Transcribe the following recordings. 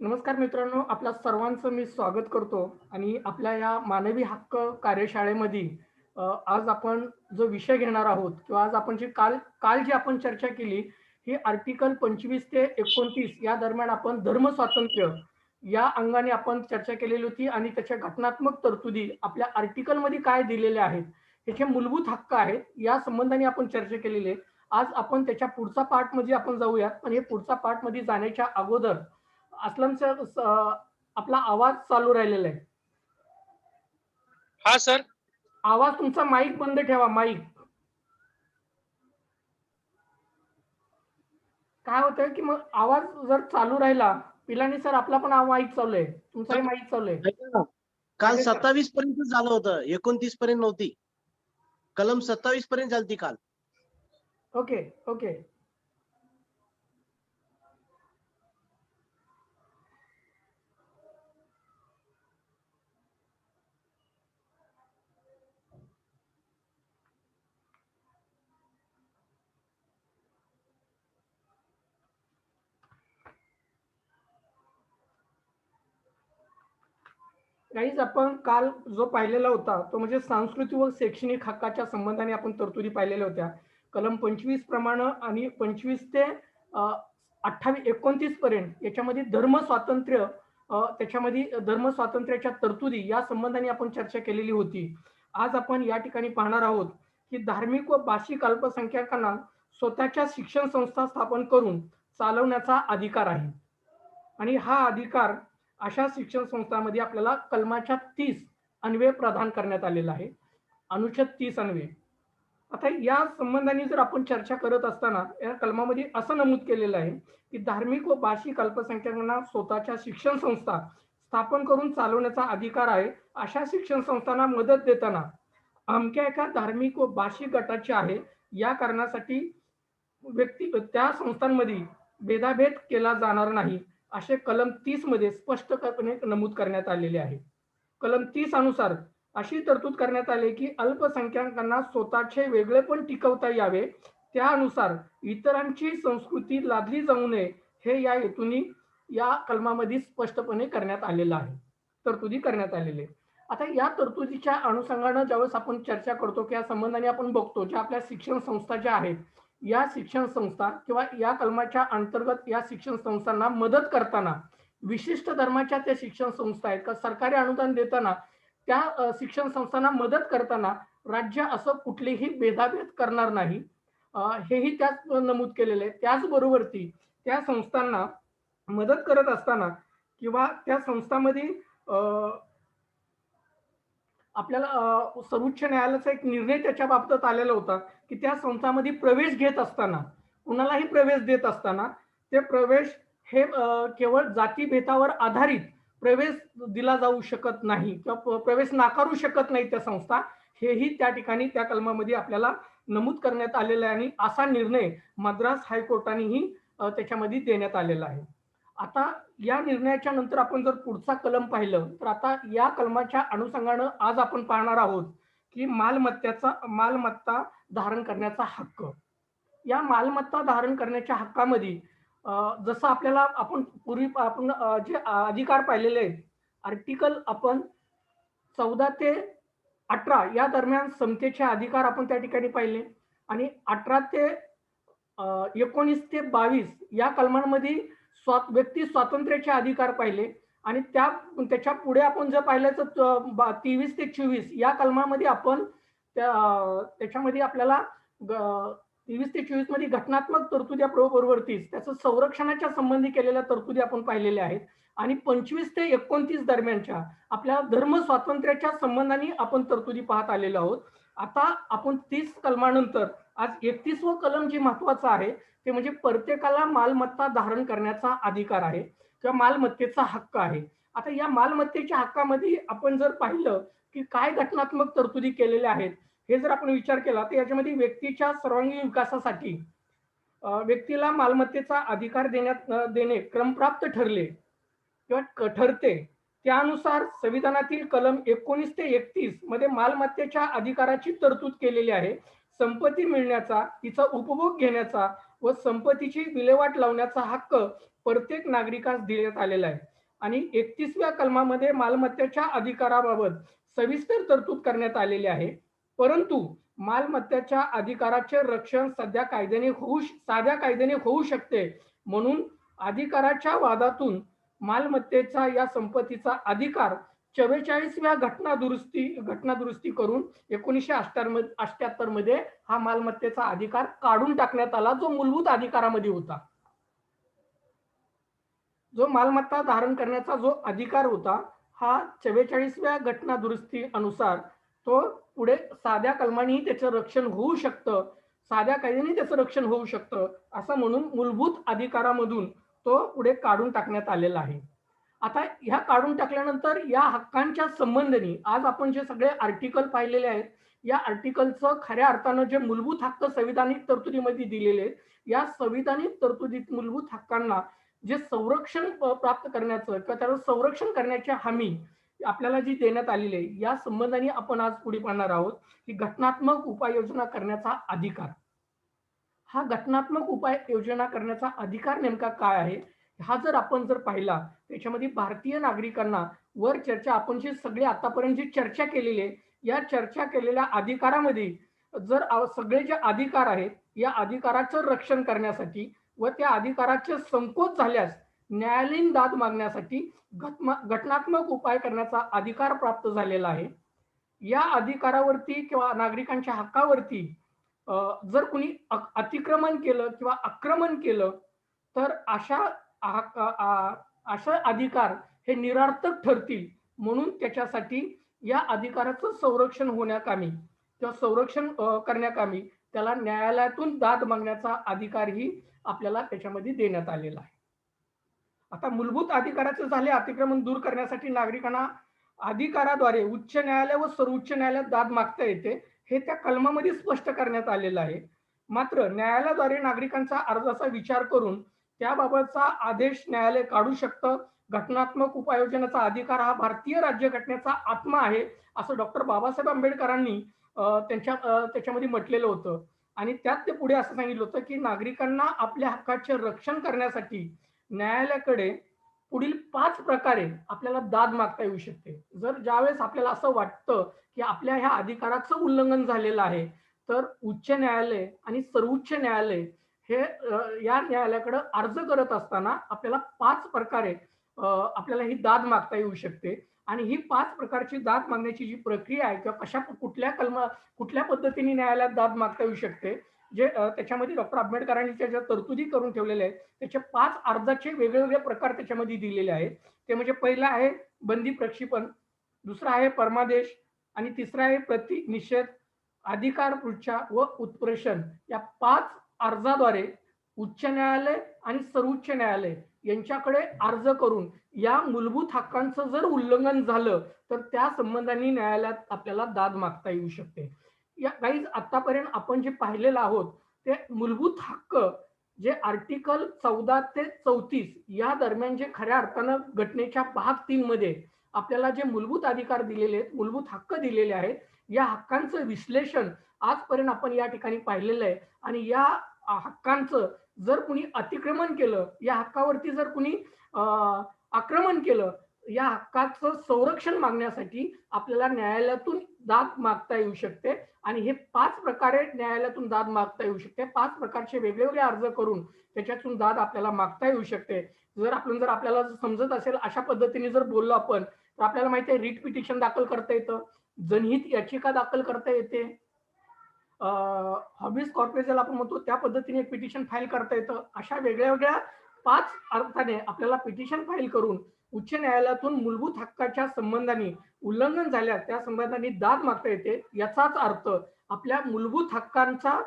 नमस्कार मित्रांनो, आपल्या सर्वांचं मी स्वागत करतो आणि आपल्या या मानवी हक्क कार्यशाळेमध्ये आज आपण जो विषय घेणार आहोत किंवा आज आपण जी काल काल जी आपण चर्चा केली, ही आर्टिकल 25 ते 29 या दरम्यान आपण धर्म स्वातंत्र्य या अंगाने आपण चर्चा केलेली होती आणि त्याच्या घटनात्मक तरतुदी आपल्या आर्टिकलमध्ये काय दिलेले आहेत, ह्याचे मूलभूत हक्क आहेत, या संबंधाने आपण चर्चा केलेली आहे. आज आपण त्याच्या पुढचा पार्टमध्ये आपण जाऊयात. पण हे पुढचा पार्टमध्ये जाण्याच्या अगोदर आपला आवाज चालू राहिलेला आहे. हां, सर. आवाज तुमचा माईक बंद ठेवा, माईक. काय होतंय, की मग आवाज जर चालू राहिला, पिलानी सर आपला पण माईक चालू आहे. तुमचाही सर, माईक चालू आहे. ऐका ना. काल पाटील सर. 27 पर्यंत झालं होतं. 29 पर्यंत नव्हती. कलम 27 पर्यंत झालती काल. Okay, okay. गाईज आपण काल जो पाहिलेला होता, तो म्हणजे सांस्कृतिक व शैक्षणिक हक्काच्या संबंधाने आपण तरतुदी पाहिलेल्या होत्या. कलम 25 प्रमाणे आणि 25 ते 28 29 पर्यंत याच्यामध्ये धर्म स्वातंत्र्य त्याच्यामध्ये धर्म स्वातंत्र्याच्या तरतुदी या संबंधाने आपण चर्चा केलेली होती. आज आपण या ठिकाणी पाहणार आहोत, की धार्मिक व भाषिक अल्पसंख्याकांना स्वतःच्या शिक्षण संस्था स्थापन करून चालवण्याचा अधिकार आहे. आणि हा अधिकार अशा शिक्षण संस्थांमध्ये आपल्याला कलमाच्या 30 अन्वये प्रदान करण्यात आलेला आहे. अनुच्छेद 30 अन्वये. आता या संबंधाने जर आपण चर्चा करत असताना या कलमामध्ये असं नमूद केलेलं आहे, की धार्मिक व भाषिक अल्पसंख्याकांना स्वतःच्या शिक्षण संस्था स्थापन करून चालवण्याचा अधिकार आहे. अशा शिक्षण संस्थांना मदत देताना अमक्या एका धार्मिक व भाषिक गटाची आहे, या कारणासाठी त्या संस्थांमध्ये भेदाभेद केला जाणार नाही, असे कलम 30 मध्ये स्पष्टपणे नमूद करण्यात आलेले आहे. कलम 30 अनुसार अशी तरतूद करण्यात आली, की अल्पसंख्याकांना स्वतःचे वेगळेपण टिकवता यावे, त्यानुसार इतरांची संस्कृती लादली जाऊ नये, हे या हेतूने या कलमामध्ये स्पष्टपणे करण्यात आलेलं आहे. तरतुदी करण्यात आलेले आहे. आता या तरतुदीच्या अनुषंगानं ज्यावेळेस आपण चर्चा करतो, की या संबंधाने आपण बघतो, ज्या आपल्या शिक्षण संस्था ज्या आहेत, या शिक्षण संस्था किंवा या कलमाच्या अंतर्गत या शिक्षण संस्थांना मदत करताना विशिष्ट धर्माच्या त्या शिक्षण संस्था आहेत का सरकारी अनुदान देताना त्या शिक्षण संस्थांना मदत करताना राज्य असं कुठलेही भेदाभेद करणार नाही, हेही त्यात नमूद केलेलं आहे. त्याचबरोबर त्या संस्थांना मदत करत असताना किंवा त्या संस्थांमध्ये आपल्याला सर्वोच्च न्यायालयाचा एक निर्णय त्याच्या बाबतीत आलेला होता, की त्या संस्थांमध्ये प्रवेश घेत असताना, कुणालाही प्रवेश देत असताना, ते प्रवेश हे केवळ जातीभेदावर आधारित प्रवेश दिला जाऊ शकत नाही किंवा प्रवेश नाकारू शकत नाही त्या संस्था. हेही त्या ठिकाणी त्या कलमामध्ये आपल्याला नमूद करण्यात आलेलं आहे आणि असा निर्णय मद्रास हायकोर्टानेही त्याच्यामध्ये देण्यात आलेला आहे. आता या निर्णयाच्या नंतर आपण जर पुढचा कलम पाहिलं, तर आता या कलमाच्या अनुषंगानं आज आपण पाहणार आहोत, की मालमत्ता धारण करण्याचा हक्क. या मालमत्ता धारण करण्याच्या हक्कामध्ये जसं आपल्याला आपण पूर्वी आपण जे अधिकार पाहिलेले आहेत, आर्टिकल आपण 14 ते 18 या दरम्यान समतेचे अधिकार आपण त्या ठिकाणी पाहिले आणि 18 ते 19 ते 22 या कलमांमध्ये व्यक्ती स्वातंत्र्याचे अधिकार पाहिले आणि त्याच्या पुढे आपण जर पाहिलं तर 23 ते 24 या कलमामध्ये आपण त्याच्यामध्ये आपल्याला 23 ते 24 मध्ये घटनात्मक तरतुदी बरोबर 30 त्याचं संरक्षणाच्या संबंधी केलेल्या तरतुदी आपण पाहिलेल्या आहेत आणि 25 ते 29 दरम्यानच्या आपल्या धर्म स्वातंत्र्याच्या संबंधाने आपण तरतुदी पाहत आलेलो आहोत. आता आपण 30 कलमानंतर आज 31वं कलम जे महत्वाचं आहे, ते म्हणजे प्रत्येकाला मालमत्ता धारण करण्याचा अधिकार आहे किंवा मालमत्तेचा हक्क आहे. आता या मालमत्तेच्या हक्कामध्ये आपण जर पाहिलं, की काय घटनात्मक तरतुदी केलेल्या आहेत, हे जर आपण विचार केला, तर याच्यामध्ये व्यक्तीच्या सर्वांगीण विकासासाठी व्यक्तीला मालमत्तेचा अधिकार देणे क्रमप्राप्त ठरले किंवा ठरते. त्यानुसार संविधानातील कलम 19 ते 31 मध्ये मालमत्तेच्या अधिकाराची तरतूद केलेली आहे. संपत्ती मिळण्याचा, तिचा उपभोग घेण्याचा व संपत्तीची विल्हेवाट लावण्याचा हक्क प्रत्येक नागरिकास देण्यात आलेला आहे. आणि 31व्या कलमामध्ये मालमत्तेच्या अधिकाराबाबत सविस्तर तरतूद करण्यात आलेली आहे. परंतु मालमत्तेच्या अधिकाराचे रक्षण साध्या कायद्याने होऊ शकते. म्हणून अधिकाराच्या वादातून मालमत्तेचा या संपत्तीचा अधिकार 44व्या घटना दुरुस्ती करून 1978 मध्ये हा मालमत्तेचा अधिकार काढून टाकण्यात आला, जो मूलभूत अधिकारामध्ये होता. जो मालमत्ता धारण करण्याचा जो अधिकार होता, हा 44व्या घटना दुरुस्ती अनुसार तो पुढे साध्या कलमानेही त्याचं रक्षण होऊ शकतं, साध्या कायद्याने त्याचं रक्षण होऊ शकतं, असं म्हणून मूलभूत अधिकारामधून तो पुढे काढून टाकण्यात आलेला आहे. आता ह्या काढून टाकल्यानंतर या हक्कांच्या संबंधाने आज आपण जे सगळे आर्टिकल पाहिलेले आहेत, या आर्टिकलचं खऱ्या अर्थानं जे मूलभूत हक्क संविधानिक तरतुदीमध्ये दिलेले आहेत, या संविधानिक तरतुदीत मूलभूत हक्कांना जे संरक्षण प्राप्त करण्याचं किंवा त्याचं संरक्षण करण्याची हमी आपल्याला जी देण्यात आलेली आहे, या संबंधाने आपण आज पुढे पाहणार आहोत की घटनात्मक उपाययोजना करण्याचा अधिकार. हा घटनात्मक उपाययोजना करण्याचा अधिकार नेमका काय आहे, हा जर आपण पाहिला, त्याच्यामध्ये भारतीय नागरिकांना वर चर्चा आपण जी सगळी आतापर्यंत जी चर्चा केलेली आहे, या चर्चा केलेल्या अधिकारामध्ये सगळे जे अधिकार आहेत, या अधिकाराचं रक्षण करण्यासाठी व त्या अधिकाराचे संकोच झाल्यास न्यायालयीन दाद मागण्यासाठी घटनात्मक उपाय करण्याचा अधिकार प्राप्त झालेला आहे. या अधिकारावरती किंवा नागरिकांच्या हक्कावरती जर कुणी अतिक्रमण केलं किंवा आक्रमण केलं, तर अशा अधिकार हे निरर्थक ठरतील. म्हणून त्याच्यासाठी या अधिकाराचं संरक्षण होण्याकामी किंवा संरक्षण करण्याकामी त्याला न्यायालयातून दाद मागण्याचा अधिकारही आपल्याला त्याच्यामध्ये देण्यात आलेला आहे. आता मूलभूत अधिकाराचे झाले, अतिक्रमण दूर करण्यासाठी नागरिकांना अधिकाराद्वारे उच्च न्यायालय व सर्वोच्च न्यायालयात दाद मागता येते, हे त्या कलमामध्ये स्पष्ट करण्यात आलेलं आहे. मात्र न्यायालयाद्वारे नागरिकांचा अर्जाचा विचार करून त्याबाबतचा आदेश न्यायालय काढू शकतं. घटनात्मक उपाययोजनेचा अधिकार हा भारतीय राज्यघटनेचा आत्मा आहे, असं डॉक्टर बाबासाहेब आंबेडकरांनी त्याच्यामध्ये म्हटलेलं होतं. आणि त्यात ते पुढे असं सांगितलं होतं की नागरिकांना आपल्या हक्काचे रक्षण करण्यासाठी न्यायालयाकडे पुढील 5 प्रकारे आपल्याला दाद मागता येऊ शकते. जर ज्यावेळेस आपल्याला असं वाटतं की आपल्या ह्या अधिकाराचं उल्लंघन झालेलं आहे, तर उच्च न्यायालय आणि सर्वोच्च न्यायालय हे या न्यायालयाकडे अर्ज करत असताना आपल्याला 5 प्रकारे आपल्याला ही दाद मागता येऊ शकते. आणि ही 5 प्रकारची दाद मागण्याची जी प्रक्रिया आहे किंवा कुठल्या पद्धतीने न्यायालयात दाद मागता येऊ शकते, जे त्याच्यामध्ये डॉक्टर आंबेडकरांनी ज्या तरतुदी करून ठेवलेल्या आहेत, त्याचे 5 अर्जाचे वेगवेगळे प्रकार त्याच्यामध्ये दिलेले आहेत. ते म्हणजे पहिला आहे बंदी प्रक्षेपण, दुसरा आहे परमादेश आणि तिसरा आहे प्रतिनिषेध, अधिकार पृच्छा व उत्प्रेषण. या 5 अर्जाद्वारे उच्च न्यायालय आणि सर्वोच्च न्यायालय यांच्याकडे अर्ज करून या मूलभूत हक्कांचं जर उल्लंघन झालं, तर त्या संबंधाने न्यायालयात आपल्याला दाद मागता येऊ शकते. या गाईज आतापर्यंत आपण जे पाहिलेलं आहोत, ते मूलभूत हक्क जे आर्टिकल 14 ते 34 या दरम्यान जे खऱ्या अर्थानं घटनेच्या भाग 3 मध्ये आपल्याला जे मूलभूत अधिकार दिलेले आहेत, मूलभूत हक्क दिलेले आहेत, या हक्कांचं विश्लेषण आजपर्यंत आपण या ठिकाणी पाहिलेलं आहे. आणि या हक्कांचं जर कुणी अतिक्रमण केलं, या हक्कावरती जर कुणी आक्रमण केलं, या हक्काचं संरक्षण मागण्यासाठी आपल्याला न्यायालयातून दाद मागता येऊ शकते. आणि हे 5 प्रकारे न्यायालयातून दाद मागता येऊ शकते. 5 प्रकारचे वेगवेगळे अर्ज करून त्याच्यातून दाद आपल्याला मागता येऊ शकते. जर आपल्याला समजत असेल अशा पद्धतीने जर बोललो आपण, तर आपल्याला माहिती आहे रिट पिटिशन दाखल करता येतं, जनहित याचिका दाखल करता येते, हॉबीज कॉर्पोरेट आपण म्हणतो त्या पद्धतीने एक पिटिशन फाईल करता येतं. अशा वेगळ्या 5 अर्थाने आपल्याला पिटिशन फाईल करून उच्च न्यायालयातून मूलभूत हक्काच्या संबंधाने उल्लंघन झाल्यास त्या संबंधाने दाद मागता येते. याचाच अर्थ आपल्या मूलभूत हक्कांचा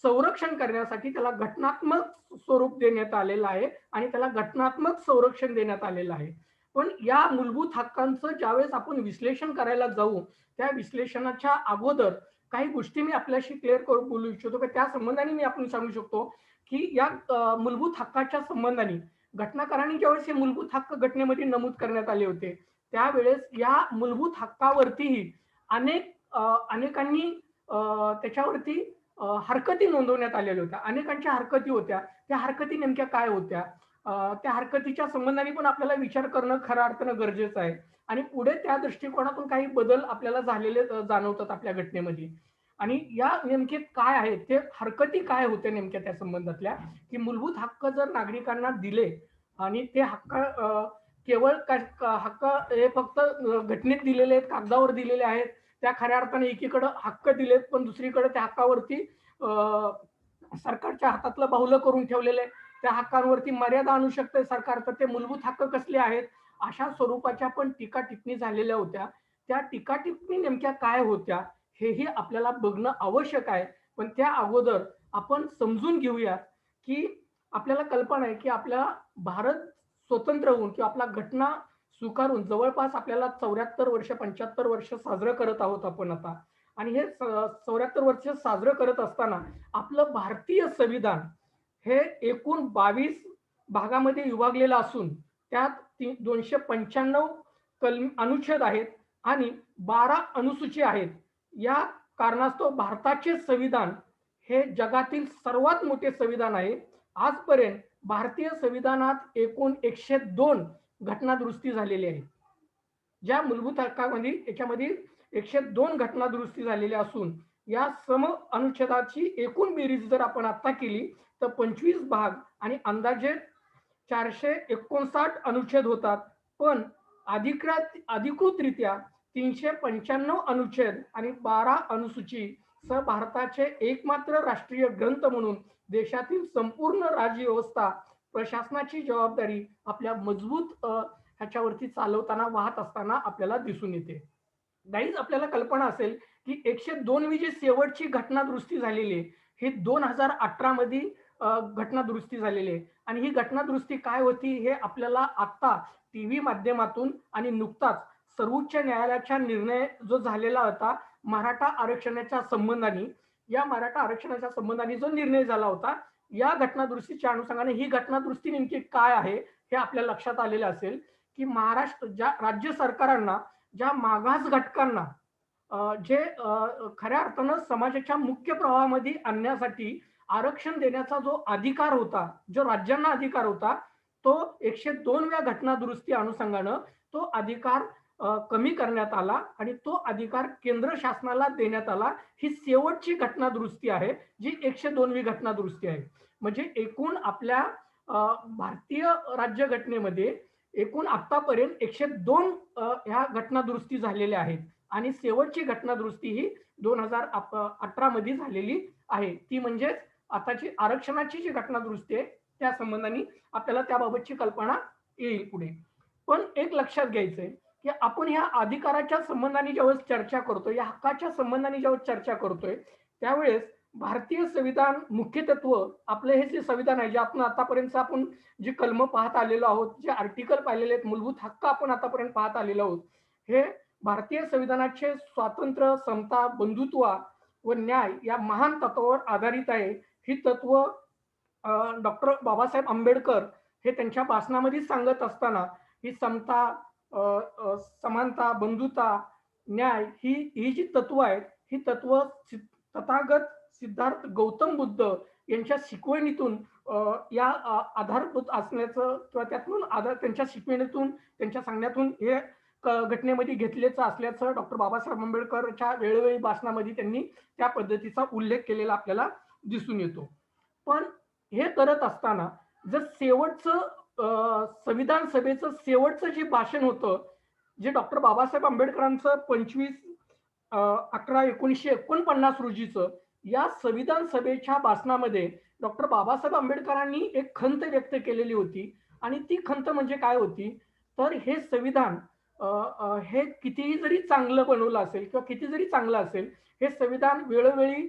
संरक्षण करण्यासाठी त्याला घटनात्मक स्वरूप देण्यात आलेलं आहे आणि त्याला घटनात्मक संरक्षण देण्यात आलेलं आहे. पण या मूलभूत हक्कांचं ज्यावेळेस आपण विश्लेषण करायला जाऊ, त्या विश्लेषणाच्या अगोदर काही गोष्टी मी आपल्याशी क्लिअर करून बोलू इच्छितो, की त्या संबंधाने मी आपण सांगू शकतो की या मूलभूत हक्काच्या संबंधाने घटनाकारांनी ज्यावेळेस हे मूलभूत हक्क घटनेमध्ये नमूद करण्यात आले होते, त्यावेळेस या मूलभूत हक्कावरतीही अनेकांनी त्याच्यावरती हरकती नोंदवण्यात आलेल्या होत्या. अनेकांच्या हरकती होत्या. त्या हरकती नेमक्या काय होत्या? त्या हरकतीच्या संबंधाने पण आपल्याला विचार करणं खऱ्या अर्थानं गरजेचं आहे आणि पुढे त्या दृष्टिकोनातून काही बदल आपल्याला झालेले जाणवतात आपल्या घटनेमध्ये. आणि या नेमके काय आहेत, ते हरकती काय होत्या नेमक्या त्या संबंधातल्या, की मूलभूत हक्क जर नागरिकांना दिले आणि ते हक्क केवळ हक्क हे फक्त घटनेत दिलेले आहेत, कागदावर दिलेले आहेत. त्या खऱ्या अर्थाने एकीकडे हक्क दिलेत, पण दुसरीकडे त्या हक्कावरती सरकारच्या हातातलं बाहुलं करून ठेवलेलं आहे. त्या हक्कांवरती मर्यादा आणू शकते सरकार, तर ते मूलभूत हक्क कसले आहेत? अशा स्वरूपाच्या पण टीका-टिप्पणी झालेल्या होत्या. त्या टीका-टिप्पणी नेमक्या काय होत्या? हेही आपल्याला बघणं आवश्यक आहे. पण त्या अगोदर आपण समजून घेऊया, की आपल्याला कल्पना आहे, की आपला भारत स्वतंत्र होऊन किंवा आपला घटना स्वीकारून जवळपास आपल्याला 74 वर्ष, 75 वर्ष साजरं करत आहोत आपण आता. आणि हे 74 वर्ष साजरं करत असताना आपलं भारतीय संविधान हे एकूण 22 भागामध्ये विभागलेलं असून त्यात 295 अनुच्छेद आहेत आणि 12 अनुसूची आहेत. या कारणास्तव भारताचे संविधान हे जगातील सर्वात मोठे संविधान आहे. आजपर्यंत भारतीय संविधानात एकूण 102 घटना दुरुस्ती झालेली आहे. ज्या मूलभूत हक्कामध्ये याच्यामध्ये 102 घटना दुरुस्ती झालेल्या असून या अनुच्छेदाची एकूण बेरीज जर आपण आता केली तर 25 भाग आणि अंदाजे 459 अनुच्छेद होतात. पण अधिकृतरित्या 395 अनुच्छेद आणि 12 अनुसूची सह भारताचे एकमात्र राष्ट्रीय ग्रंथ म्हणून देशातील संपूर्ण राज्यव्यवस्था प्रशासनाची जबाबदारी आपल्या मजबूत ह्याच्यावरती चालवताना वाहत असताना आपल्याला दिसून येते. गाईज आपल्याला कल्पना असेल की 102 वी जी शेवटची घटना दुरुस्ती झालेली आहे ही 2018 मध्ये घटना दुरुस्ती झालेली आहे आणि ही घटना दुरुस्ती काय होती हे आपल्याला आता टीव्ही माध्यमातून आणि नुकताच सर्वोच्च न्यायालयाचा निर्णय जो झालेला होता मराठा आरक्षणाच्या संबंधाने या मराठा आरक्षणाच्या संबंधाने जो निर्णय झाला होता या घटना दुरुस्तीच्या अनुषंगाने ही घटना दुरुस्ती नेमकी काय आहे हे आपल्या लक्षात आलेलं असेल की महाराष्ट्र ज्या राज्य सरकारांना ज्या मागास घटकांना जे खऱ्या अर्थानं समाजाच्या मुख्य प्रवाहामध्ये आणण्यासाठी आरक्षण देण्याचा जो अधिकार होता, जो राज्यांना अधिकार होता, तो 102व्या घटना दुरुस्ती अनुषंगानं तो अधिकार कमी करण्यात आला आणि तो अधिकार केंद्र शासनाला देण्यात आला. ही शेवटची घटना दुरुस्ती आहे, जी 102वी घटना दुरुस्ती आहे. म्हणजे एकूण आपल्या भारतीय राज्यघटनेमध्ये एकूण आतापर्यंत 102 ह्या घटना दुरुस्ती झालेल्या आहेत आणि शेवटची घटना दुरुस्ती ही 2018 मध्ये झालेली आहे. ती म्हणजे आताची आरक्षणाची जी घटना दुरुस्ती आहे त्या संबंधाने आपल्याला त्याबाबतची कल्पना येईल पुढे. पण एक लक्षात घ्यायचंय की आपण ह्या अधिकाराच्या संबंधाने ज्यावेळेस चर्चा करतोय, या हक्काच्या संबंधाने ज्यावेळेस चर्चा करतोय, त्यावेळेस भारतीय संविधान मुख्य तत्व आपले हे जे संविधान आहे, जे आपण आतापर्यंत आपण जे कलम पाहत आलेलो आहोत, जे आर्टिकल पाहिलेले आहेत, मूलभूत हक्क आपण आतापर्यंत पाहत आलेलो आहोत, हे भारतीय संविधानाचे स्वातंत्र्य, समता, बंधुत्व व न्याय या महान तत्वावर आधारित आहे. ही तत्व डॉक्टर बाबासाहेब आंबेडकर हे त्यांच्या भाषणामध्ये सांगत असताना ही समता, समानता, बंधुता, न्याय ही जी तत्व आहेत, ही तत्व तथागत सिद्धार्थ गौतम बुद्ध यांच्या शिकवणीतून या आधारभूत असण्याचं किंवा त्यातून त्यांच्या शिकवणीतून त्यांच्या सांगण्यातून हे घटनेमध्ये घेतलेचं असल्याचं डॉक्टर बाबासाहेब आंबेडकरच्या वेळोवेळी भाषणामध्ये त्यांनी त्या पद्धतीचा उल्लेख केलेला आपल्याला दिसून येतो. पण हे करत असताना जर शेवटचं संविधान सभेचं शेवटचं जे भाषण होतं, जे डॉक्टर बाबासाहेब आंबेडकरांचं 25/11/1949 रोजीचं, या संविधान सभेच्या भाषणामध्ये डॉक्टर बाबासाहेब आंबेडकरांनी एक खंत व्यक्त केलेली होती आणि ती खंत म्हणजे काय होती, तर हे संविधान हे कितीही जरी चांगलं बनवलं असेल किंवा किती जरी चांगलं असेल, हे संविधान वेळोवेळी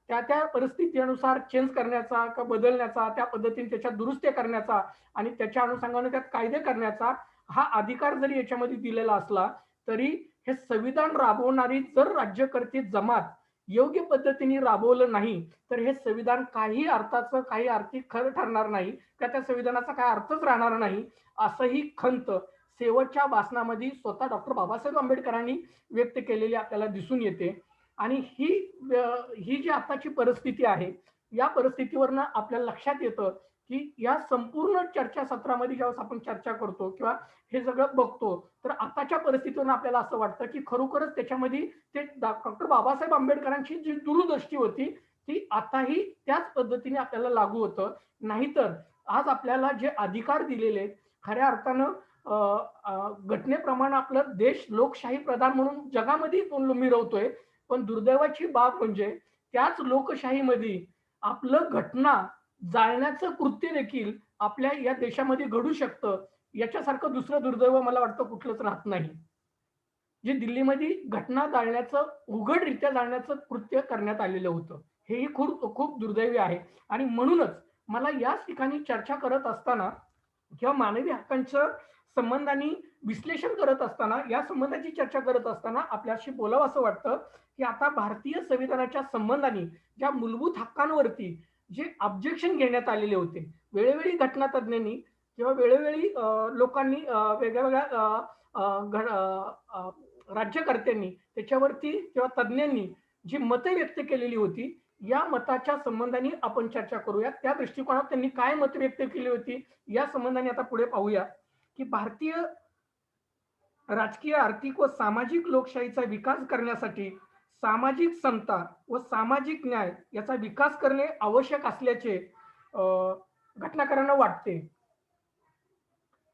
त्या परिस्थितीनुसार चेंज करण्याचा किंवा बदलण्याचा, त्या पद्धतीने त्याच्यात दुरुस्त्या करण्याचा आणि त्याच्या अनुषंगाने त्यात कायदे करण्याचा हा अधिकार जरी याच्यामध्ये दिलेला असला, तरी हे संविधान राबवणारी जर राज्यकर्ते जमात योग्य पद्धतीने राबवलं नाही, तर हे संविधान काही अर्थाचं, काही अर्थी खरं ठरणार नाही, किंवा त्या संविधानाचा काही अर्थच राहणार नाही, असंही खंत शेवटच्या भाषणामध्ये स्वतः डॉक्टर बाबासाहेब आंबेडकरांनी व्यक्त केलेली आपल्याला दिसून येते. आणि ही जी आताची परिस्थिती आहे, या परिस्थितीवरनं आपल्याला लक्षात येतं, की या संपूर्ण चर्चासत्रामध्ये ज्यावेळेस आपण चर्चा करतो किंवा हे सगळं बघतो, तर आताच्या परिस्थितीवरून आपल्याला असं वाटतं, की खरोखरच त्याच्यामध्ये ते डॉक्टर बाबासाहेब आंबेडकरांची जी दूरदृष्टी होती, ती आताही त्याच पद्धतीने आपल्याला लागू होतं. नाहीतर आज आपल्याला जे अधिकार दिलेले आहेत, खऱ्या अर्थानं अ, घटनेप्रमाणे आपला देश लोकशाही प्रधान म्हणून जगामध्ये मिरवतोय. पण दुर्दैवाची बाब म्हणजे त्याच लोकशाहीमध्ये आपलं घटना जाळण्याचं कृत्य देखील आपल्या या देशामध्ये घडू शकतं. याच्यासारखं दुसरं दुर्दैव मला वाटतं कुठलंच राहत नाही. जे दिल्लीमध्ये घटना जाळण्याचं उघडरित्या जाळण्याचं कृत्य करण्यात आलेलं होतं. हेही खूप खूप दुर्दैवी आहे आणि म्हणूनच मला याच ठिकाणी चर्चा करत असताना किंवा मानवी हक्कांच्या संबंधाने विश्लेषण करत असताना, या संबंधाची चर्चा करत असताना आपल्याशी बोलावं असं वाटतं, की आता भारतीय संविधानाच्या संबंधाने ज्या मूलभूत हक्कांवरती जे ऑब्जेक्शन घेण्यात आलेले होते, वेळोवेळी घटनातज्ञांनी किंवा वेळोवेळी लोकांनी वेगळ्या-वेगळ्या राज्यकर्त्यांनी त्याच्यावरती किंवा तज्ञांनी जी मतं व्यक्त केलेली होती, या मताच्या संबंधाने आपण चर्चा करूया. त्या दृष्टिकोनात त्यांनी काय मत व्यक्त केली होती, या संबंधाने आता पुढे पाहूया, की भारतीय राजकीय, आर्थिक व सामाजिक लोकशाहीचा विकास करण्यासाठी सामाजिक समता व सामाजिक न्याय याचा विकास करणे आवश्यक असल्याचे अ, घटनाकारांना वाटते.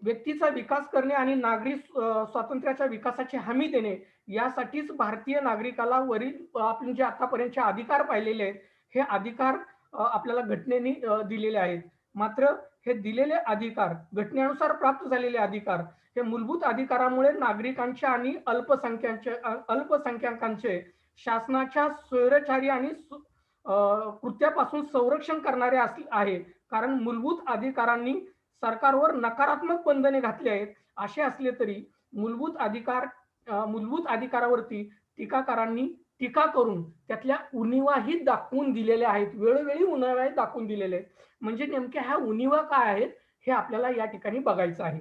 व्यक्तीचा विकास करणे आणि नागरी स्वातंत्र्याच्या विकासाची हमी देणे यासाठीच भारतीय नागरिकाला वरील आपण जे आतापर्यंतचे अधिकार पाहिलेले आहेत, हे अधिकार आपल्याला घटनेने दिलेले आहेत. मात्र हे दिलेले अधिकार, घटनेनुसार प्राप्त झालेले अधिकार, हे मूलभूत अधिकारामुळे नागरिकांच्या आणि अल्पसंख्याकांचे शासनाच्या स्वैराचारी आणि कृत्यापासून संरक्षण करणारे आहे. कारण मूलभूत अधिकारांनी सरकारवर नकारात्मक बंधने घातली आहेत. असे असले तरी मूलभूत अधिकारावरती टीकाकारांनी टीका करून त्यातल्या उणिवाही दाखवून दिलेल्या आहेत. वेळोवेळी उणिवा दाखवून दिलेले आहेत. म्हणजे नेमक्या ह्या उणिवा काय आहेत, हे आपल्याला या ठिकाणी बघायचं आहे.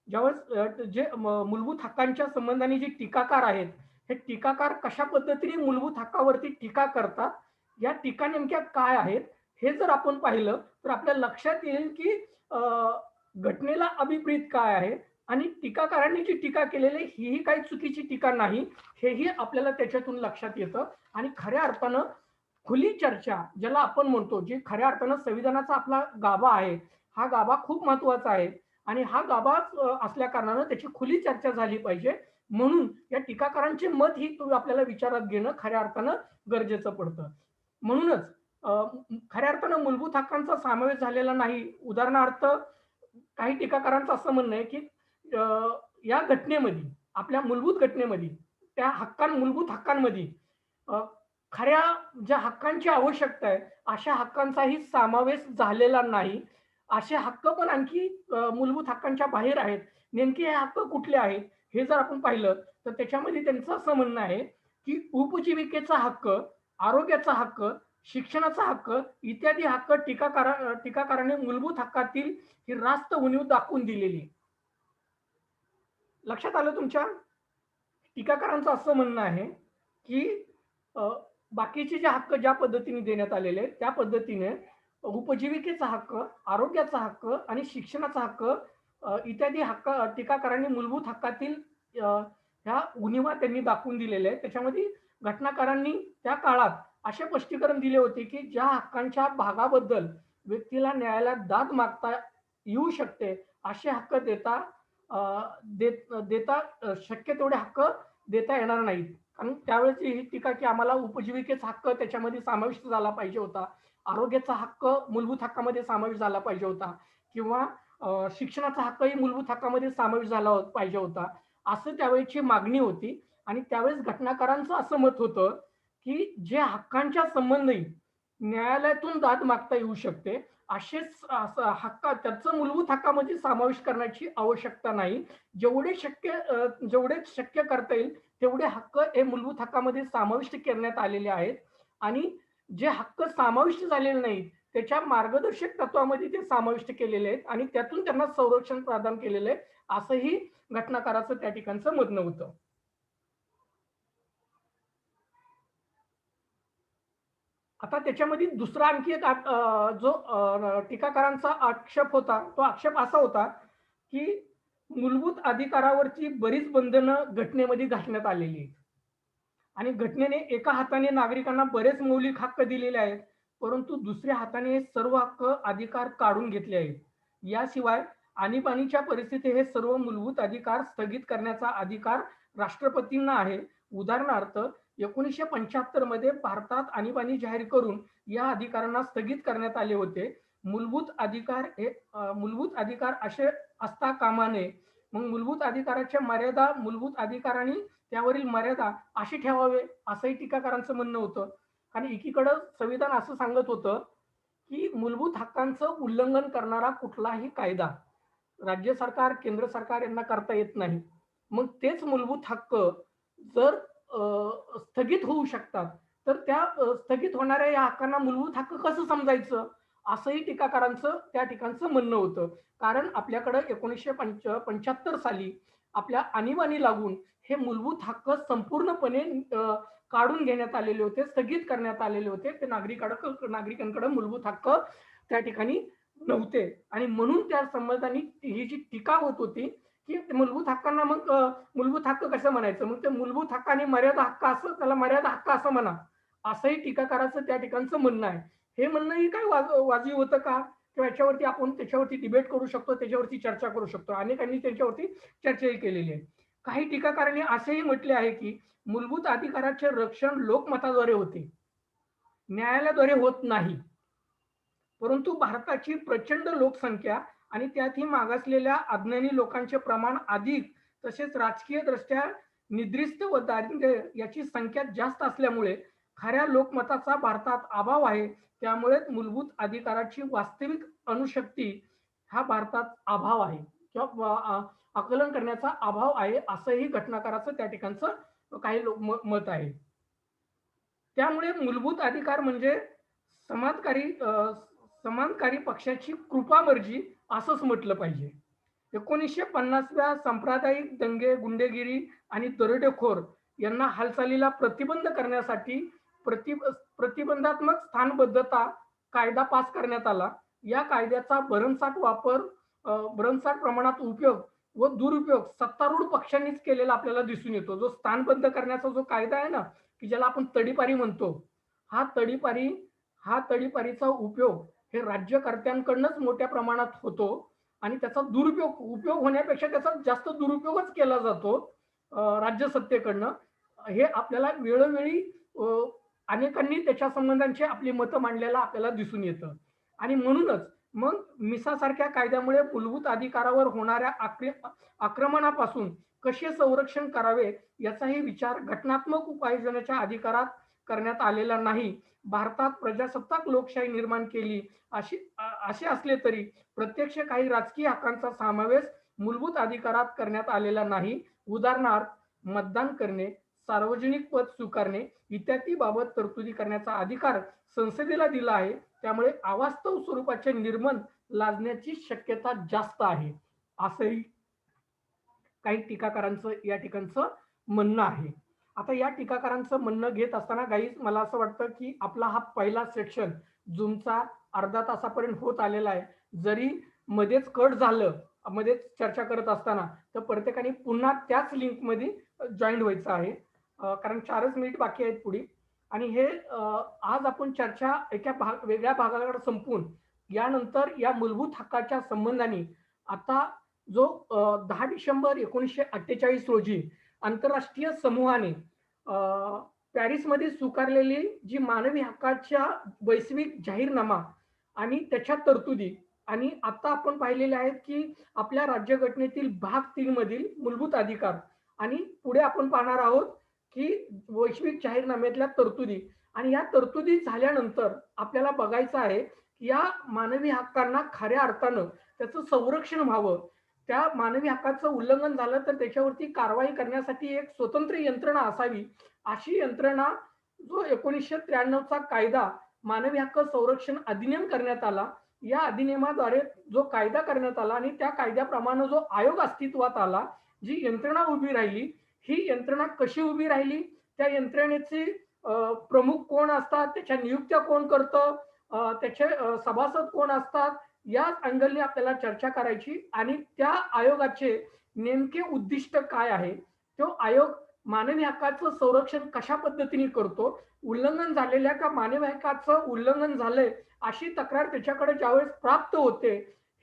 ज्यावेळेस जे मूलभूत हक्कांच्या संबंधाने जे टीकाकार आहेत, हे टीकाकार कशा पद्धतीने मूलभूत हक्कावरती टीका करतात, या टीका नेमक्या काय आहेत, हे जर आपण पाहिलं तर आपल्या लक्षात येईल की अ, घटनेला अभिप्रेत काय आहे आणि टीकाकारांनी जी टीका केलेली ही काही चुकीची टीका नाही, हेही आपल्याला त्याच्यातून लक्षात येतं आणि खऱ्या अर्थानं खुली चर्चा ज्याला आपण म्हणतो, जी खऱ्या अर्थानं संविधानाचा आपला गाभा आहे. हा गाभा खूप महत्त्वाचा आहे आणि हा गाभा असल्या कारणानं त्याची खुली चर्चा झाली पाहिजे. म्हणून या टीकाकारांचे मत ही आपल्याला विचारात घेणं खऱ्या अर्थानं गरजेचं पडतं. म्हणूनच खऱ्या अर्थानं मूलभूत हक्कांचा समावेश झालेला नाही. उदाहरणार्थ काही टीकाकारांचं असं म्हणणं आहे, की अ, या घटनेमध्ये, आपल्या मूलभूत घटनेमध्ये, त्या मूलभूत हक्कांमध्ये अ, खऱ्या ज्या हक्कांची आवश्यकता आहे, अशा हक्कांचाही समावेश झालेला नाही. असे हक्क पण आणखी मूलभूत हक्कांच्या बाहेर आहेत. नेमके हे हक्क कुठले आहेत? हे जर आपण पाहिलं, तर त्याच्यामध्ये त्यांचं असं म्हणणं आहे, की उपजीविकेचा हक्क, आरोग्याचा हक्क, शिक्षणाचा हक्क इत्यादी हक्क टीकाकाराने मूलभूत हक्कातील ही रास्त उणीव दाखवून दिलेली. लक्षात आलं तुमच्या? टीकाकारांचं असं म्हणणं आहे, की अ, बाकीचे जे हक्क ज्या पद्धतीने देण्यात आलेले आहेत, त्या पद्धतीने उपजीविकेचा हक्क, आरोग्याचा हक्क आणि शिक्षणाचा हक्क इत्यादी हक्क टीकाकारांनी मूलभूत हक्कातील अ, ह्या उणिवा त्यांनी दाखवून दिलेल्या आहेत. त्याच्यामध्ये घटनाकारांनी त्या काळात असे स्पष्टीकरण दिले होते, की ज्या हक्कांच्या भागाबद्दल व्यक्तीला न्यायालयात दाद मागता येऊ शकते, असे हक्क अ, देता शक्य तेवढे हक्क देता येणार नाहीत. कारण त्यावेळेची ही टीका की आम्हाला उपजीविकेचा हक्क त्याच्यामध्ये समाविष्ट झाला पाहिजे होता. आरोग्याचा हक्क मूलभूत हक्कामध्ये समावेश झाला पाहिजे होता किंवा शिक्षणाचा हक्कही मूलभूत हक्कामध्ये समावेश झाला पाहिजे होता. असं त्यावेळेची मागणी होती आणि त्यावेळेस घटनाकारांचं असं मत होतं, की जे हक्कांच्या संबंधी न्यायालयातून दाद मागता येऊ शकते, असेच असं हक्क त्याचं मूलभूत हक्कामध्ये समावेश करण्याची आवश्यकता नाही. जेवढे शक्य करता येईल तेवढे हक्क हे मूलभूत हक्कामध्ये समाविष्ट करण्यात आलेले आहेत आणि जे हक्क समाविष्ट झालेले नाहीत, त्याच्या मार्गदर्शक तत्वामध्ये ते समाविष्ट केलेले आहेत आणि त्यातून त्यांना संरक्षण प्रदान केलेलं आहे, असंही घटनाकाराचं त्या ठिकाणचं म्हणणं होतं. आता त्याच्यामध्ये दुसरा आणखी एक जो टीकाकारांचा आक्षेप होता, तो आक्षेप असा होता, की मूलभूत अधिकारावरची बरीच बंधनं घटनेमध्ये घालण्यात आलेली आहेत. आणि घटनेने एका हाताने नागरिकांना बरेच मौलिक हक्क दिलेले आहेत, परंतु दुसऱ्या हाताने हे सर्व हक्क, अधिकार काढून घेतले आहेत. याशिवाय आणीबाणीच्या परिस्थितीत हे सर्व मूलभूत अधिकार स्थगित करण्याचा अधिकार राष्ट्रपतींना आहे. उदाहरणार्थ 1975 मध्ये भारतात आणीबाणी जाहीर करून या अधिकारांना स्थगित करण्यात आले होते. मूलभूत अधिकार असे असता कामा नये. मग मूलभूत अधिकाराच्या मर्यादा, मूलभूत अधिकारांनी त्यावरील मर्यादा अशी ठेवावे, असंही टीकाकारांचं म्हणणं होतं. आणि एकीकडं संविधान असं सांगत होतं, की मूलभूत हक्कांचं उल्लंघन करणारा कुठलाही कायदा राज्य सरकार, केंद्र सरकार यांना करता येत नाही. मग तेच मूलभूत हक्क जर स्थगित होऊ शकतात, तर त्या स्थगित होणाऱ्या या हक्कांना मूलभूत हक्क कसं समजायचं? असंही टीकाकारांचं त्या ठिकाणचं म्हणणं होतं. कारण आपल्याकडं 1975 साली आपल्या आणीबाणी लागून हे मूलभूत हक्क संपूर्णपणे काढून घेण्यात आलेले होते, स्थगित करण्यात आलेले होते. ते नागरिकांकडे मूलभूत हक्क त्या ठिकाणी नव्हते आणि म्हणून त्या संबंधाने ही जी टीका होत होती, की मूलभूत हक्कांना मग मूलभूत हक्क कसं म्हणायचं? मग ते मूलभूत हक्क आणि मर्यादा हक्क असं त्याला मर्यादा हक्क असं म्हणा. असंही टीकाकाराचं त्या ठिकाणचं म्हणणं आहे. हे म्हणणंही काय वाजवी होतं का? किंवा याच्यावरती आपण त्याच्यावरती डिबेट करू शकतो, त्याच्यावरती चर्चा करू शकतो. अनेकांनी त्याच्यावरती चर्चाही केलेली आहे. काही टीकाकारांनी असेही म्हटले आहे, की मूलभूत अधिकाराचे रक्षण लोकमताद्वारे होते, न्यायालयाद्वारे होत नाही. परंतु भारताची प्रचंड लोकसंख्या आणि त्यातही मागासलेल्या अज्ञानी लोकांचे प्रमाण अधिक, तसेच राजकीयदृष्ट्या निद्रिस्त व दारिद्र्य याची संख्या जास्त असल्यामुळे खऱ्या लोकमताचा भारतात अभाव आहे. त्यामुळे मूलभूत अधिकाराची वास्तविक अणुशक्ती हा भारतात अभाव आहे किंवा आकलन करण्याचा अभाव आहे, असंही घटनाकाराचं त्या ठिकाणचं काही लोक मत आहे. त्यामुळे मूलभूत अधिकार म्हणजे समाजकारी समाजकारी पक्षाची कृपामर्जी असंच म्हटलं पाहिजे. 1950व्या सांप्रदायिक दंगे, गुंडेगिरी आणि दरोडेखोर यांना हालचालीला प्रतिबंध करण्यासाठी प्रतिबंधात्मक स्थानबद्धता कायदा पास करण्यात आला. या कायद्याचा भरमसाठ प्रमाणात उपयोग व दुरुपयोग सत्तारूढ पक्षांनीच केलेला आपल्याला दिसून येतो. जो स्थानबद्ध करण्याचा जो कायदा आहे ना, की ज्याला आपण तडीपारी म्हणतो. हा तडीपारी हा तडीपारीचा उपयोग हे राज्यकर्त्यांकडूनच मोठ्या प्रमाणात होतो आणि त्याचा उपयोग होण्यापेक्षा त्याचा जास्त दुरुपयोगच केला जातो राज्य सत्तेकडनं. हे आपल्याला वेळोवेळी अनेकांनी त्याच्या संबंधांची आपली मतं मांडलेलं आपल्याला दिसून येतं. आणि म्हणूनच मग मिसासारख्या कायद्यामुळे मूलभूत अधिकारावर होणाऱ्या आक्रमणापासून कसे संरक्षण करावे याचाही विचार घटनात्मक उपाययोजनेच्या अधिकारात करण्यात आलेला नाही. भारतात प्रजासत्ताक लोकशाही निर्माण केली असे असले तरी प्रत्यक्ष काही राजकीय हक्कांचा समावेश मूलभूत अधिकारात करण्यात आलेला नाही. उदाहरणार्थ मतदान करणे, सार्वजनिक पद स्वीकारणे इत्यादी बाबत तरतुदी करण्याचा अधिकार संसदेला दिला आहे. त्यामुळे अवास्तव स्वरूपाचे निर्बंध लादण्याची शक्यता जास्त आहे, असंही काही टीकाकारांचं या ठिकाणचं म्हणणं आहे. आता या टीकाकारांचं म्हणणं घेत असताना गाईज मला असं वाटतं, की आपला हा पहिला सेक्शन Zoomचा अर्धा तासापर्यंत होत आलेला आहे. जरी मध्येच कट झालं, मध्येच चर्चा करत असताना, तर प्रत्येकाने पुन्हा त्याच लिंकमध्ये जॉइन व्हायचं आहे. कारण 4च मिनिट बाकी आहेत पुढे. आणि हे आज आपण चर्चा वेगळ्या भागाकडे संपवून यानंतर या मूलभूत हक्काच्या संबंधाने आता जो 10 डिसेंबर 1948 रोजी आंतरराष्ट्रीय समूहाने पॅरिसमध्ये स्वीकारलेली जी मानवी हक्काच्या वैश्विक जाहीरनामा आणि त्याच्या तरतुदी आणि आता आपण पाहिलेले आहेत, की आपल्या राज्यघटनेतील भाग 3 मधील मूलभूत अधिकार आणि पुढे आपण पाहणार आहोत, की वैश्विक जाहीरनाम्यातल्या तरतुदी आणि या तरतुदी झाल्यानंतर आपल्याला बघायचं आहे, की या मानवी हक्कांना खऱ्या अर्थानं त्याचं संरक्षण व्हावं. त्या मानवी हक्काचं उल्लंघन झालं तर त्याच्यावरती कारवाई करण्यासाठी एक स्वतंत्र यंत्रणा असावी. अशी यंत्रणा जो 1993चा कायदा मानवी हक्क संरक्षण अधिनियम करण्यात आला. या अधिनियमाद्वारे जो कायदा करण्यात आला आणि त्या कायद्याप्रमाणे जो आयोग अस्तित्वात आला, जी यंत्रणा उभी राहिली, ही यंत्रणा कशी उभी राहिली, त्या यंत्रणेची प्रमुख कोण असतात, त्याच्या नियुक्त्या कोण करतं, त्याचे सभासद कोण असतात, या अँगलने आपल्याला चर्चा करायची आणि त्या आयोगाचे नेमके उद्दिष्ट काय आहे, तो आयोग मानवी हक्काचं संरक्षण कशा पद्धतीने करतो, उल्लंघन झालेल्या का मानवी हक्काचं उल्लंघन झालंय अशी तक्रार त्याच्याकडे ज्यावेळेस प्राप्त होते,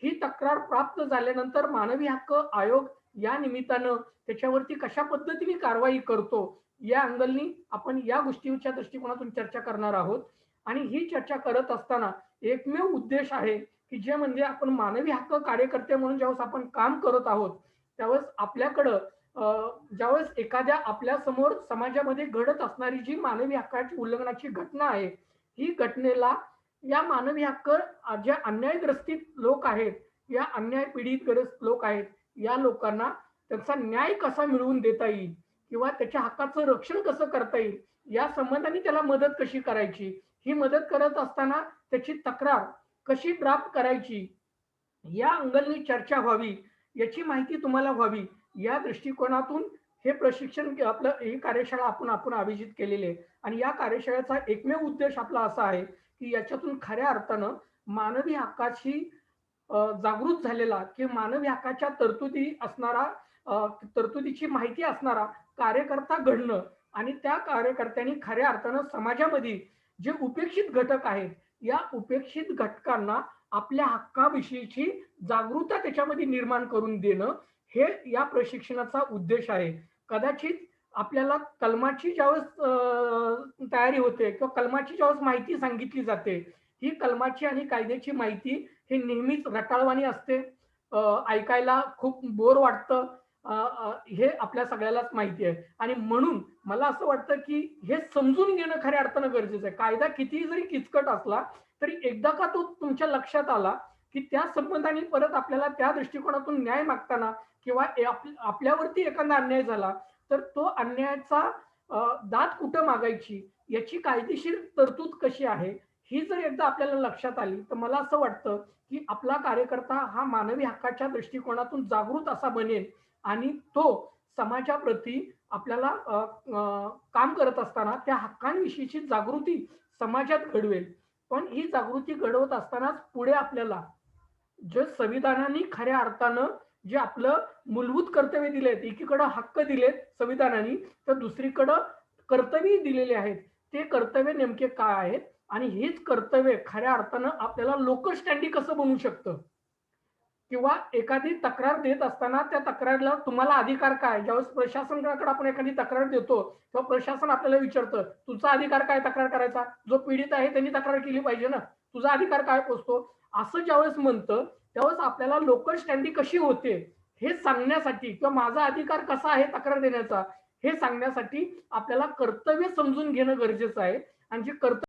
ही तक्रार प्राप्त झाल्यानंतर मानवी हक्क आयोग या निमित्तानं त्याच्यावरती कशा पद्धतीने कारवाई करतो, या अँगलनी आपण या गोष्टीच्या दृष्टिकोनातून चर्चा करणार आहोत. आणि ही चर्चा करत असताना एकमेव उद्देश आहे, की जे म्हणजे आपण मानवी हक्क कार्यकर्ते म्हणून ज्यावेळेस आपण काम करत आहोत, त्यावेळेस आपल्याकडं ज्यावेळेस एखाद्या आपल्या समोर समाजामध्ये घडत असणारी जी मानवी हक्काची उल्लंघनाची घटना आहे, ही घटनेला या मानवी हक्क ज्या अन्यायग्रस्तीत लोक आहेत, या अन्याय पीडित ग्रस्त लोक आहेत, या लोकांना त्यांचा न्याय कसा मिळवून देता येईल किंवा त्याच्या हक्काचं रक्षण कसं करता येईल, या संबंधाने त्याला मदत कशी करायची, ही मदत करत असताना त्याची तक्रार कशी ड्राफ्ट करायची, या अँगलनी चर्चा व्हावी, याची माहिती तुम्हाला व्हावी, या दृष्टिकोनातून हे प्रशिक्षण आपलं ही कार्यशाळा आपण आपण आयोजित केलेली आहे. आणि या कार्यशाळेचा एकमेव उद्देश आपला असा आहे, की याच्यातून खऱ्या अर्थानं मानवी हक्काची जागृत झालेला किंवा मानवी हक्काच्या तरतुदी असणारा तरतुदीची माहिती असणारा कार्यकर्ता घडणं आणि त्या कार्यकर्त्यांनी खऱ्या अर्थानं समाजामध्ये जे उपेक्षित घटक आहेत, या उपेक्षित घटकांना आपल्या हक्काविषयीची जागरूकता त्याच्यामध्ये निर्माण करून देणं, हे या प्रशिक्षणाचा उद्देश आहे. कदाचित आपल्याला कलमाची ज्यावेळेस तयारी होते किंवा कलमाची ज्यावेळेस माहिती सांगितली जाते, ही कलमाची आणि कायद्याची माहिती हे नेहमीच रटाळवाणी असते. ऐकायला खूप बोर वाटतं. हे आपल्या सगळ्यालाच माहिती आहे आणि म्हणून मला असं वाटतं, की हे समजून घेणं खऱ्या अर्थानं गरजेचं आहे. कायदा कितीही जरी किचकट असला, तरी एकदा का तो तुमच्या लक्षात आला, की त्या संबंधाने परत आपल्याला त्या दृष्टिकोनातून न्याय मागताना किंवा आपल्यावरती एखादा अन्याय झाला, तर तो अन्यायाचा दाद कुठं मागायची, याची कायदेशीर तरतूद कशी आहे, ही जर एकदा आपल्याला लक्षात आली, तर मला असं वाटतं, की आपला कार्यकर्ता हा मानवी हक्काच्या दृष्टिकोनातून जागृत असा बनेल आणि तो समाजाप्रती आपल्याला काम करत असताना त्या हक्कांविषयीची जागृती समाजात घडवेल. पण ही जागृती घडवत असतानाच पुढे आपल्याला जे संविधानाने खऱ्या अर्थानं जे आपलं मूलभूत कर्तव्य दिलेत, एकीकडं हक्क दिलेत संविधानाने, तर दुसरीकडं कर्तव्य दिलेले आहेत. ते कर्तव्य नेमके काय आहेत आणि हीच कर्तव्य खऱ्या अर्थानं आपल्याला लोकल स्टँडी कसं बनवू शकतं किंवा एखादी तक्रार देत असताना त्या तक्रारीला तुम्हाला अधिकार काय? ज्यावेळेस प्रशासनाकडे आपण एखादी तक्रार देतो, तेव्हा प्रशासन आपल्याला विचारतं, "तुझा अधिकार काय तक्रार करायचा?" जो पीडित आहे त्यांनी तक्रार केली पाहिजे ना. "तुझा अधिकार काय पोचतो?" असं ज्यावेळेस म्हणतं, त्यावेळेस आपल्याला लोकल स्टँडी कशी होते, हे सांगण्यासाठी किंवा माझा अधिकार कसा आहे तक्रार देण्याचा, हे सांगण्यासाठी आपल्याला कर्तव्य समजून घेणं गरजेचं आहे आणि जे कर्तव्य